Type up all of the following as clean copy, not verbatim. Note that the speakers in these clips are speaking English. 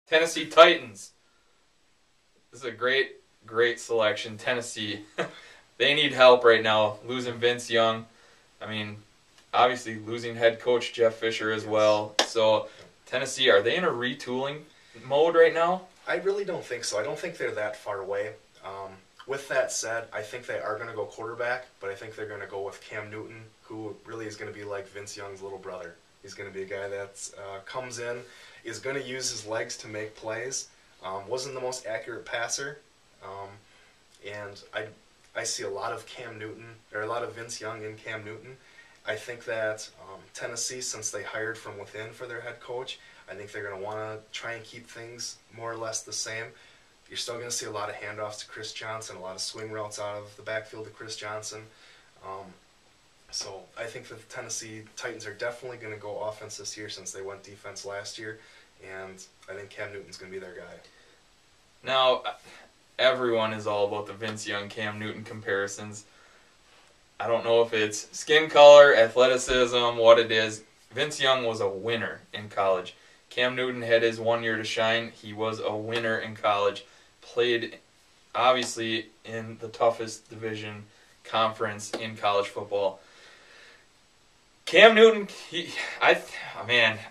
Tennessee Titans. This is a great, great selection. Tennessee, they need help right now. Losing Vince Young. I mean, obviously losing head coach Jeff Fisher as well. So Tennessee, are they in a retooling mode right now? I really don't think so. I don't think they're that far away. With that said, I think they are going to go quarterback, but I think they're going to go with Cam Newton, who really is going to be like Vince Young's little brother. He's going to be a guy that comes in, is going to use his legs to make plays. Wasn't the most accurate passer, and I see a lot of Cam Newton, or a lot of Vince Young in Cam Newton. I think that Tennessee, since they hired from within for their head coach, I think they're going to want to try and keep things more or less the same. You're still going to see a lot of handoffs to Chris Johnson, a lot of swing routes out of the backfield to Chris Johnson. So I think the Tennessee Titans are definitely going to go offense this year since they went defense last year, and I think Cam Newton's going to be their guy. Now, everyone is all about the Vince Young, Cam Newton comparisons. I don't know if it's skin color, athleticism, what it is. Vince Young was a winner in college. Cam Newton had his 1 year to shine. He was a winner in college. Played, obviously, in the toughest division conference in college football. Cam Newton, I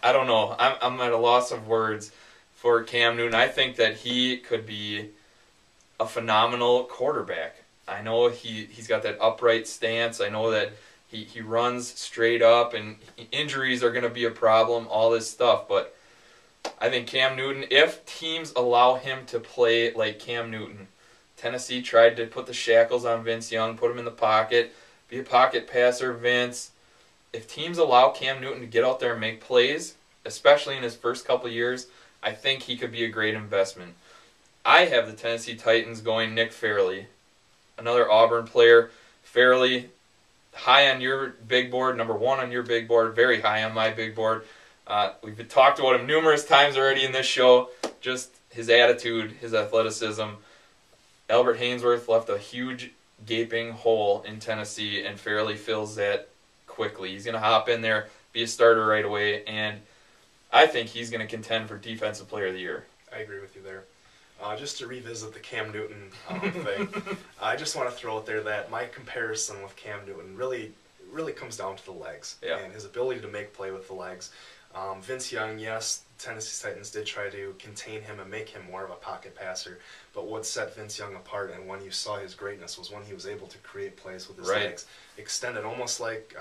don't know. I'm at a loss of words for Cam Newton. I think that he could be a phenomenal quarterback. I know he's got that upright stance. I know that he runs straight up, and injuries are going to be a problem, all this stuff. But I think Cam Newton, if teams allow him to play like Cam Newton, Tennessee tried to put the shackles on Vince Young, put him in the pocket, be a pocket passer, Vince. If teams allow Cam Newton to get out there and make plays, especially in his first couple years, I think he could be a great investment. I have the Tennessee Titans going Nick Fairley, another Auburn player. Fairley, high on your big board, number one on your big board, very high on my big board. We've talked about him numerous times already in this show, just his attitude, his athleticism. Albert Haynesworth left a huge gaping hole in Tennessee, and Fairley fills that quickly. He's going to hop in there, be a starter right away, and I think he's going to contend for Defensive Player of the Year. I agree with you there. Just to revisit the Cam Newton thing, I just want to throw out there that my comparison with Cam Newton really comes down to the legs and his ability to make play with the legs. Vince Young, yes, Tennessee Titans did try to contain him and make him more of a pocket passer, but what set Vince Young apart and when you saw his greatness was when he was able to create plays with his legs, extended almost like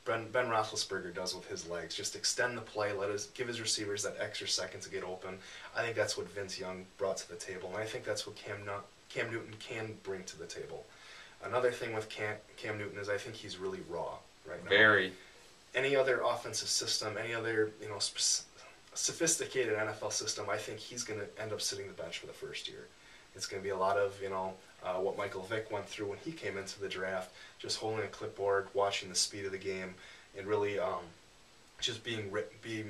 Ben Roethlisberger does with his legs. Just extend the play, give his receivers that extra second to get open. I think that's what Vince Young brought to the table, and I think that's what Cam Newton can bring to the table. Another thing with Cam Newton is I think he's really raw right now. Very. Any other offensive system, any other sophisticated NFL system, I think he's going to end up sitting the bench for the first year. It's going to be a lot of what Michael Vick went through when he came into the draft, just holding a clipboard, watching the speed of the game, and really just being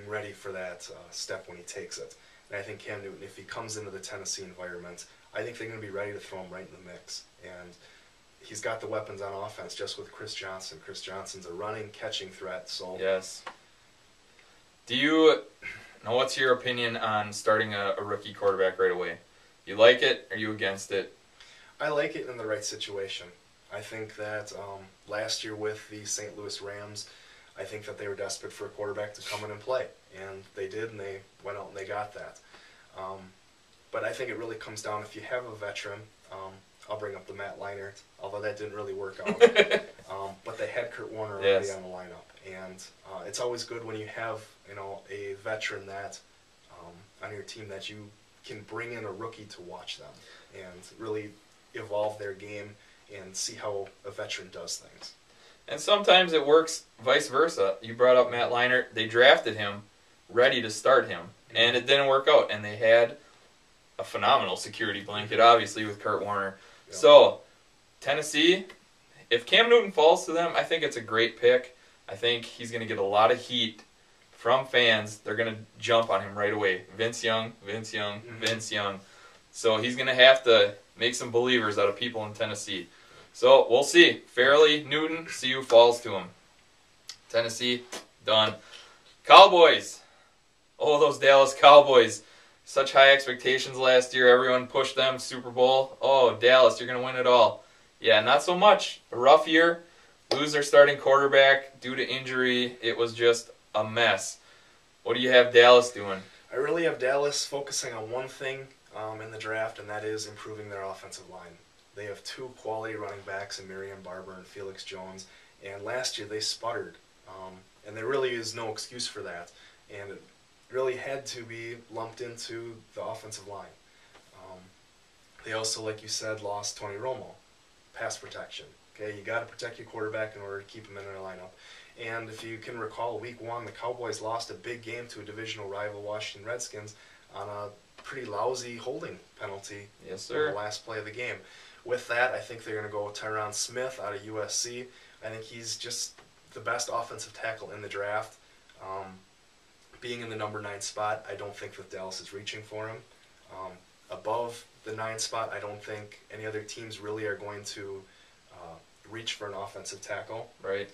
ready for that step when he takes it. And I think Cam Newton, if he comes into the Tennessee environment, I think they're going to be ready to throw him right in the mix. And he's got the weapons on offense just with Chris Johnson. Chris Johnson's a running, catching threat. So yes. What's your opinion on starting a rookie quarterback right away? You like it? Are you against it? I like it in the right situation. I think that last year with the St. Louis Rams, I think that they were desperate for a quarterback to come in and play. And they did, and they went out and they got that. But I think it really comes down, if you have a veteran, I'll bring up the Matt Leinart, although that didn't really work out. But they had Kurt Warner already on the lineup. And it's always good when you have a veteran that on your team that you can bring in a rookie to watch them and really evolve their game and see how a veteran does things. And sometimes it works vice versa. You brought up Matt Leinart. They drafted him ready to start him, and it didn't work out. And they had a phenomenal security blanket, obviously, with Kurt Warner. Yeah. So, Tennessee, if Cam Newton falls to them, I think it's a great pick. I think he's going to get a lot of heat from fans. They're going to jump on him right away. Vince Young, Vince Young, Vince Young. So he's going to have to make some believers out of people in Tennessee. So we'll see. Fairley, Newton, see who falls to him. Tennessee, done. Cowboys. Oh, those Dallas Cowboys. such high expectations last year. Everyone pushed them Super Bowl. Oh, Dallas, you're going to win it all. Yeah, not so much. A rough year. Lose their starting quarterback due to injury. It was just a mess. What do you have Dallas doing? I really have Dallas focusing on one thing in the draft, and that is improving their offensive line. They have two quality running backs in Marion Barber and Felix Jones, and last year they sputtered, and there really is no excuse for that, and it really had to be lumped into the offensive line. They also, like you said, lost Tony Romo, pass protection. Okay, you got to protect your quarterback in order to keep him in their lineup. And if you can recall, Week 1, the Cowboys lost a big game to a divisional rival, Washington Redskins, on a pretty lousy holding penalty. Yes, sir. On the last play of the game. With that, I think they're going to go with Tyron Smith out of USC. I think he's just the best offensive tackle in the draft. Being in the number 9 spot, I don't think that Dallas is reaching for him. Above the 9 spot, I don't think any other teams really are going to reach for an offensive tackle. Right.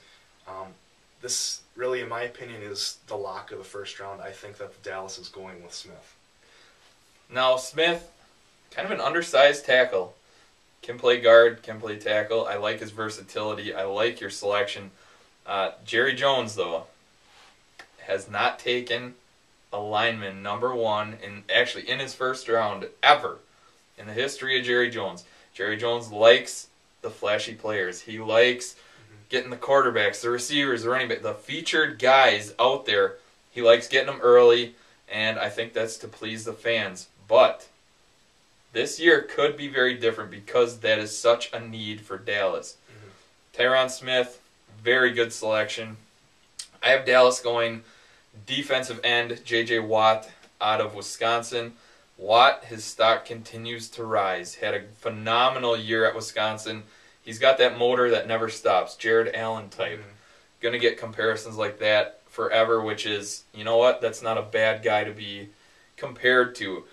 This really, in my opinion, is the lock of the first round. I think that Dallas is going with Smith. Now, Smith, kind of an undersized tackle. Can play guard, can play tackle. I like his versatility. I like your selection. Jerry Jones, though, has not taken a lineman number 1 in his first round ever in the history of Jerry Jones. Jerry Jones likes the flashy players. He likes getting the quarterbacks, the receivers, the running back, the featured guys out there. He likes getting them early, and I think that's to please the fans. But this year could be very different because that is such a need for Dallas. Tyron Smith, very good selection. I have Dallas going defensive end, J.J. Watt out of Wisconsin. Watt, his stock continues to rise. Had a phenomenal year at Wisconsin. He's got that motor that never stops, Jared Allen type. Going to get comparisons like that forever, which is, you know what, that's not a bad guy to be compared to.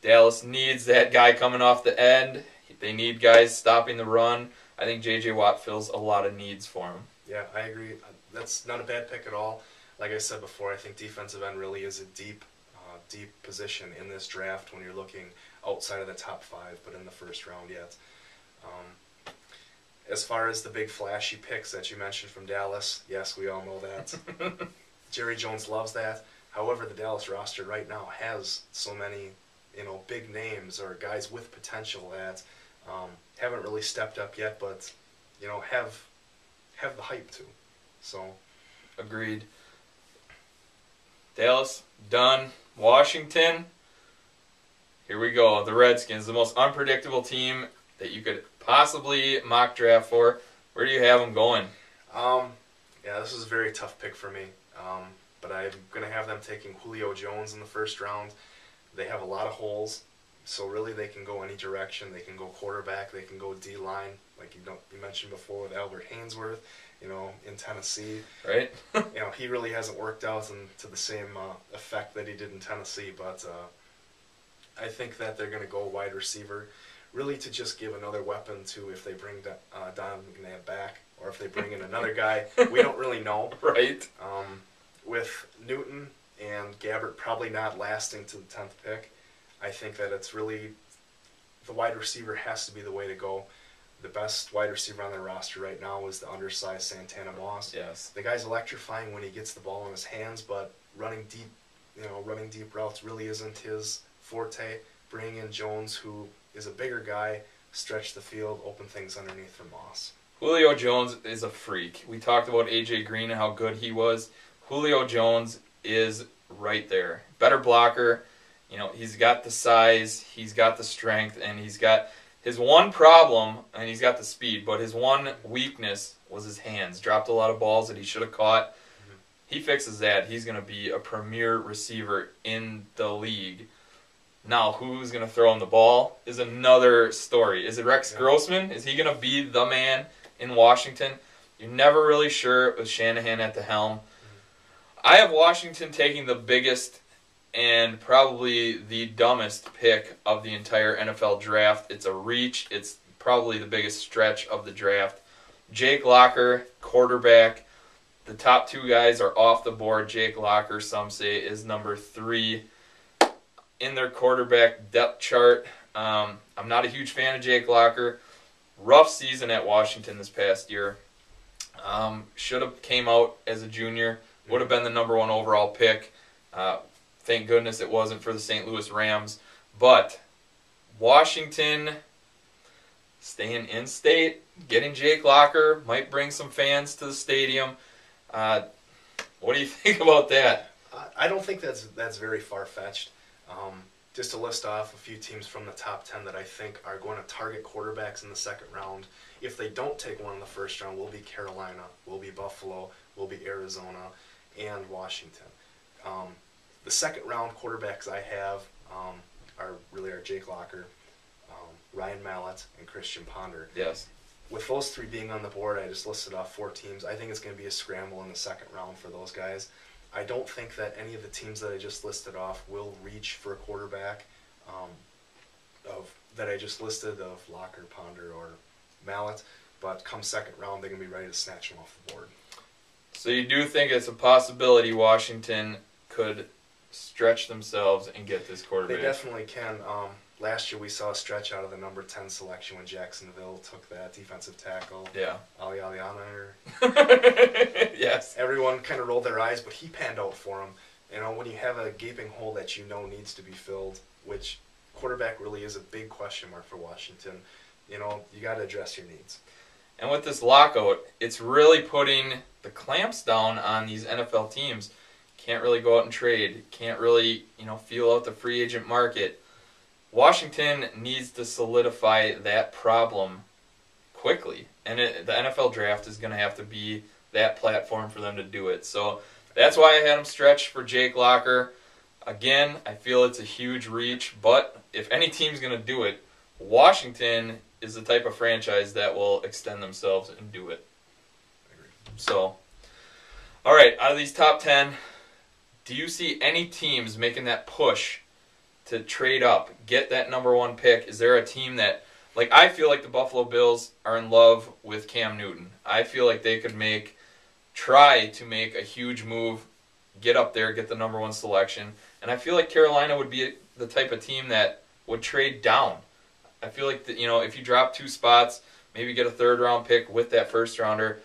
Dallas needs that guy coming off the end. They need guys stopping the run. I think J.J. Watt fills a lot of needs for him. Yeah, I agree. That's not a bad pick at all. Like I said before, I think defensive end really is a deep position in this draft when you're looking outside of the top 5, but in the first round yet. As far as the big flashy picks that you mentioned from Dallas, yes, we all know that. Jerry Jones loves that. However, the Dallas roster right now has so many, big names or guys with potential that haven't really stepped up yet, but have the hype too. So, agreed. Dallas done. Washington. Here we go. The Redskins, the most unpredictable team that you could possibly mock draft for. Where do you have them going? Yeah, this is a very tough pick for me. But I'm going to have them taking Julio Jones in the first round. They have a lot of holes, so really they can go any direction. They can go quarterback. They can go D-line, like you mentioned before with Albert Hainsworth, in Tennessee. Right. He really hasn't worked out to the same effect that he did in Tennessee, but I think that they're going to go wide receiver, really to just give another weapon to if they bring Donovan McNabb back, or if they bring in another guy. We don't really know. Right. With Newton and Gabbert probably not lasting to the 10th pick, I think that it's really the wide receiver has to be the way to go. The best wide receiver on their roster right now is the undersized Santana Moss. Yes. The guy's electrifying when he gets the ball in his hands, but running deep routes really isn't his forte. Bringing in Jones, who is a bigger guy, stretch the field, open things underneath for Moss. Julio Jones is a freak. We talked about A.J. Green and how good he was. Julio Jones is right there. Better blocker. He's got the size, he's got the strength, and he's got his one problem, and he's got the speed, but his one weakness was his hands. Dropped a lot of balls that he should have caught. He fixes that. He's going to be a premier receiver in the league. Now, who's going to throw him the ball is another story. Is it Rex Grossman? Is he going to be the man in Washington? You're never really sure with Shanahan at the helm. I have Washington taking the biggest and probably the dumbest pick of the entire NFL draft. It's a reach. It's probably the biggest stretch of the draft. Jake Locker, quarterback. The top 2 guys are off the board. Jake Locker, some say, is number 3. in their quarterback depth chart. I'm not a huge fan of Jake Locker. Rough season at Washington this past year. Should have came out as a junior. Would have been the number 1 overall pick. Thank goodness it wasn't for the St. Louis Rams. But Washington staying in state, getting Jake Locker, might bring some fans to the stadium. What do you think about that? I don't think that's very far-fetched. Just to list off a few teams from the top 10 that I think are going to target quarterbacks in the second round. If they don't take one in the first round, will be Carolina, will be Buffalo, will be Arizona, and Washington. The second round quarterbacks I have are Jake Locker, Ryan Mallett, and Christian Ponder. Yes. With those 3 being on the board, I just listed off 4 teams. I think it's going to be a scramble in the second round for those guys. I don't think that any of the teams that I just listed off will reach for a quarterback that I just listed of Locker, Ponder, or Mallett. But come second round, they're going to be ready to snatch them off the board. So you do think it's a possibility Washington could stretch themselves and get this quarterback? They definitely can. Last year we saw a stretch out of the number 10 selection when Jacksonville took that defensive tackle. Yeah. Ali Aliana. Yes. Everyone kind of rolled their eyes, but he panned out for him. You know, when you have a gaping hole that you know needs to be filled, which quarterback really is a big question mark for Washington, you know, you got to address your needs. And with this lockout, it's really putting the clamps down on these NFL teams. Can't really go out and trade. Can't really, feel out the free agent market. Washington needs to solidify that problem quickly. And the NFL draft is going to have to be that platform for them to do it. So that's why I had them stretch for Jake Locker. Again, I feel it's a huge reach, but if any team's going to do it, Washington is the type of franchise that will extend themselves and do it. So, all right, out of these top 10, do you see any teams making that push to trade up, get that number 1 pick? Is there a team that, I feel like the Buffalo Bills are in love with Cam Newton. I feel like they could try to make a huge move, get up there, get the number 1 selection. And I feel like Carolina would be the type of team that would trade down. I feel like, if you drop 2 spots, maybe get a 3rd round pick with that 1st rounder,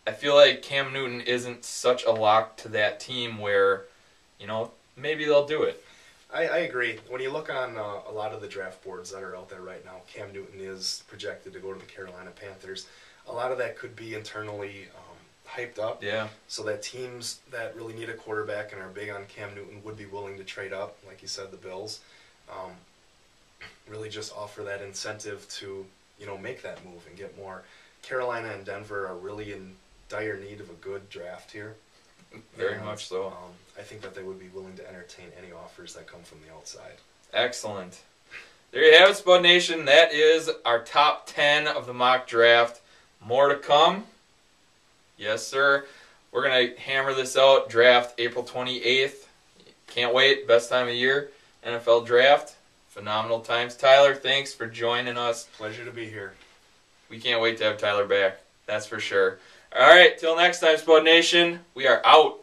I feel like Cam Newton isn't such a lock to that team where, maybe they'll do it. I agree. When you look on a lot of the draft boards that are out there right now, Cam Newton is projected to go to the Carolina Panthers. A lot of that could be internally hyped up. Yeah. So that teams that really need a quarterback and are big on Cam Newton would be willing to trade up, like you said, the Bills. Really just offer that incentive to, make that move and get more. Carolina and Denver are really in dire need of a good draft here. Very much so. I think that they would be willing to entertain any offers that come from the outside. Excellent. There you have it, Spud Nation. That is our top 10 of the mock draft. More to come. Yes, sir. We're going to hammer this out. Draft April 28th. Can't wait. Best time of year. NFL draft. Phenomenal times. Tyler, thanks for joining us. Pleasure to be here. We can't wait to have Tyler back. That's for sure. All right, till next time, Spud Nation. We are out.